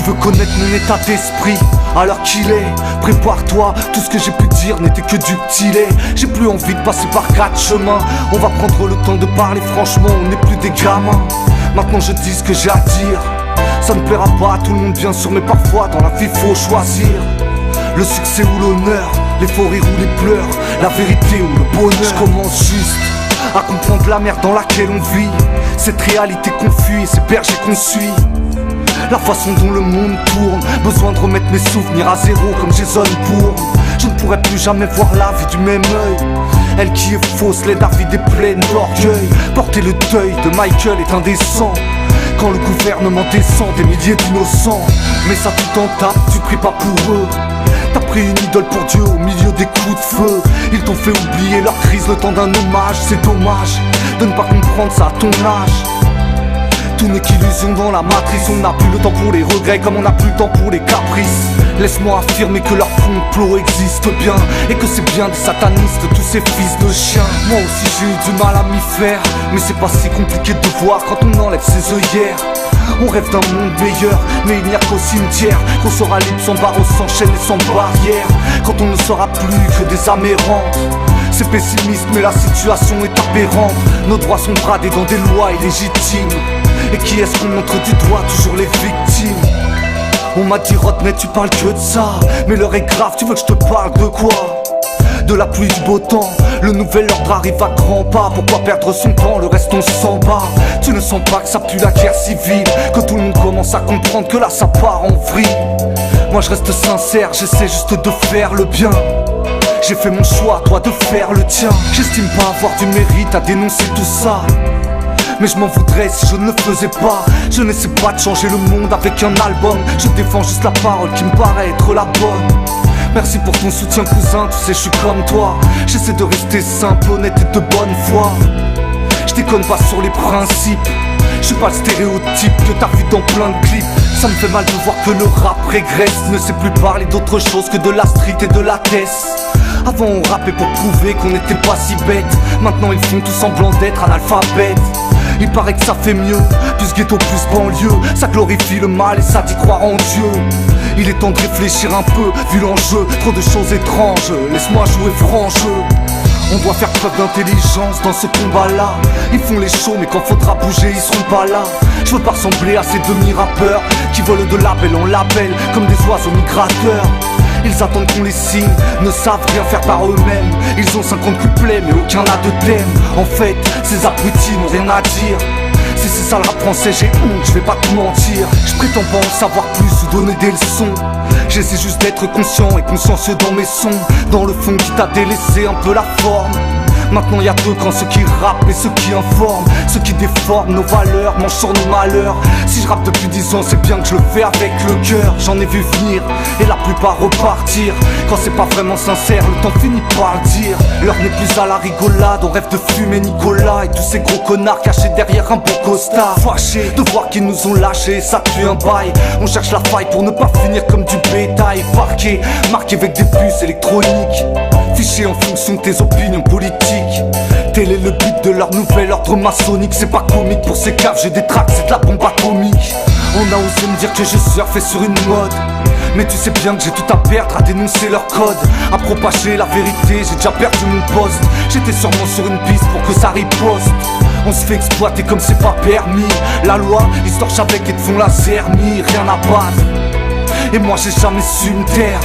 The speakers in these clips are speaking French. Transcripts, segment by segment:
veux connaître mon état d'esprit à l'heure qu'il est. Prépare-toi, tout ce que j'ai pu dire n'était que du petit lait. J'ai plus envie de passer par 4 chemins. On va prendre le temps de parler franchement, on n'est plus des gamins. Maintenant je dis ce que j'ai à dire. Ça ne plaira pas à tout le monde bien sûr, mais parfois dans la vie faut choisir. Le succès ou l'honneur, les faux rires ou les pleurs, la vérité ou le bonheur. Je commence juste à comprendre la merde dans laquelle on vit, cette réalité qu'on fuit et ces bergers qu'on suit. La façon dont le monde tourne, besoin de remettre mes souvenirs à zéro comme Jason Bourne. Je ne pourrai plus jamais voir la vie du même œil. Elle qui est fausse, laide à vide et pleine d'orgueil. Porter le deuil de Michael est indécent. Quand le gouvernement descend des milliers d'innocents. Mais ça tout en tape, tu pries pas pour eux. T'as pris une idole pour Dieu au milieu des coups de feu. Ils t'ont fait oublier leur crise le temps d'un hommage. C'est dommage de ne pas comprendre ça à ton âge. Tout n'est qu'illusion dans la matrice. On n'a plus le temps pour les regrets comme on n'a plus le temps pour les caprices. Laisse-moi affirmer que leur complot existe bien et que c'est bien des satanistes, tous ces fils de chiens. Moi aussi j'ai eu du mal à m'y faire, mais c'est pas si compliqué de voir quand on enlève ses œillères. On rêve d'un monde meilleur, mais il n'y a qu'au cimetière qu'on sera libre sans barreaux, sans chaînes et sans barrières. Quand on ne sera plus que des âmes errantes. C'est pessimiste mais la situation est aberrante. Nos droits sont bradés dans des lois illégitimes. Et qui est-ce qu'on montre du doigt? Toujours les victimes. On m'a dit Rodney tu parles que de ça, mais l'heure est grave, tu veux que je te parle de quoi? De la pluie, du beau temps, le nouvel ordre arrive à grands pas. Pourquoi perdre son temps, le reste on s'en bat. Tu ne sens pas que ça pue la guerre civile, que tout le monde commence à comprendre que là ça part en vrille. Moi je reste sincère, j'essaie juste de faire le bien. J'ai fait mon choix, toi de faire le tien. J'estime pas avoir du mérite à dénoncer tout ça, mais je m'en voudrais si je ne le faisais pas. Je n'essaie pas de changer le monde avec un album. Je défends juste la parole qui me paraît être la bonne. Merci pour ton soutien cousin, tu sais je suis comme toi. J'essaie de rester simple, honnête et de bonne foi. Je déconne pas sur les principes. Je suis pas le stéréotype que t'as vu dans plein de clips. Ça me fait mal de voir que le rap régresse, ne sait plus parler d'autre chose que de la street et de la tesse. Avant on rappait pour prouver qu'on n'était pas si bête. Maintenant ils font tout semblant d'être analphabètes. Il paraît que ça fait mieux, plus ghetto, plus banlieue. Ça glorifie le mal et ça dit croire en Dieu. Il est temps de réfléchir un peu, vu l'enjeu. Trop de choses étranges, laisse-moi jouer franc jeu. On doit faire preuve d'intelligence dans ce combat-là. Ils font les shows mais quand faudra bouger ils seront pas là. Je veux pas ressembler à ces demi-rappeurs qui volent de label en label comme des oiseaux migrateurs. Ils attendent qu'on les signe, ne savent rien faire par eux-mêmes. Ils ont 50 couplets mais aucun n'a de thème. En fait, ces abrutis n'ont rien à dire. Si c'est ça le rap français, j'ai honte, je vais pas te mentir. Je prétends pas en savoir plus ou donner des leçons. J'essaie juste d'être conscient et consciencieux dans mes sons. Dans le fond qui t'a délaissé un peu la forme. Maintenant y'a deux camps, ceux qui rappent et ceux qui informent. Ceux qui déforment nos valeurs, mangent sur nos malheurs. Si je rappe depuis 10 ans, c'est bien que je le fais avec le cœur. J'en ai vu venir et la plupart repartir. Quand c'est pas vraiment sincère, le temps finit par le dire. L'heure n'est plus à la rigolade, on rêve de fumer Nicolas. Et tous ces gros connards cachés derrière un beau costard. Fâchés de voir qu'ils nous ont lâchés, ça pue un bail. On cherche la faille pour ne pas finir comme du bétail. Parqué, marqué avec des puces électroniques. Fiché en fonction de tes opinions politiques. Tel est le but de leur nouvel ordre maçonnique. C'est pas comique pour ces caves, j'ai des tracks, c'est de la bombe atomique. On a osé me dire que je surfais sur une mode, mais tu sais bien que j'ai tout à perdre à dénoncer leur code. À propager la vérité, j'ai déjà perdu mon poste. J'étais sûrement sur une piste pour que ça riposte. On se fait exploiter comme c'est pas permis. La loi, ils se torchent avec et te font la zermie. Rien à battre, et moi j'ai jamais su me taire.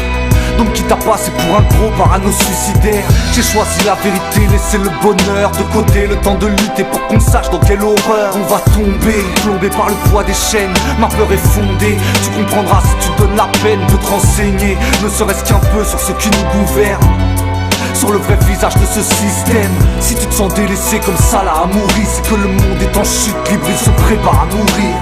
Donc quitte à passer pour un gros parano suicidaire, j'ai choisi la vérité, laisser le bonheur de côté. Le temps de lutter pour qu'on sache dans quelle horreur on va tomber, plombé par le poids des chaînes. Ma peur est fondée, tu comprendras si tu donnes la peine de te renseigner, ne serait-ce qu'un peu sur ce qui nous gouverne, sur le vrai visage de ce système. Si tu te sens délaissé comme ça là à mourir, c'est que le monde est en chute libre, il se prépare à mourir.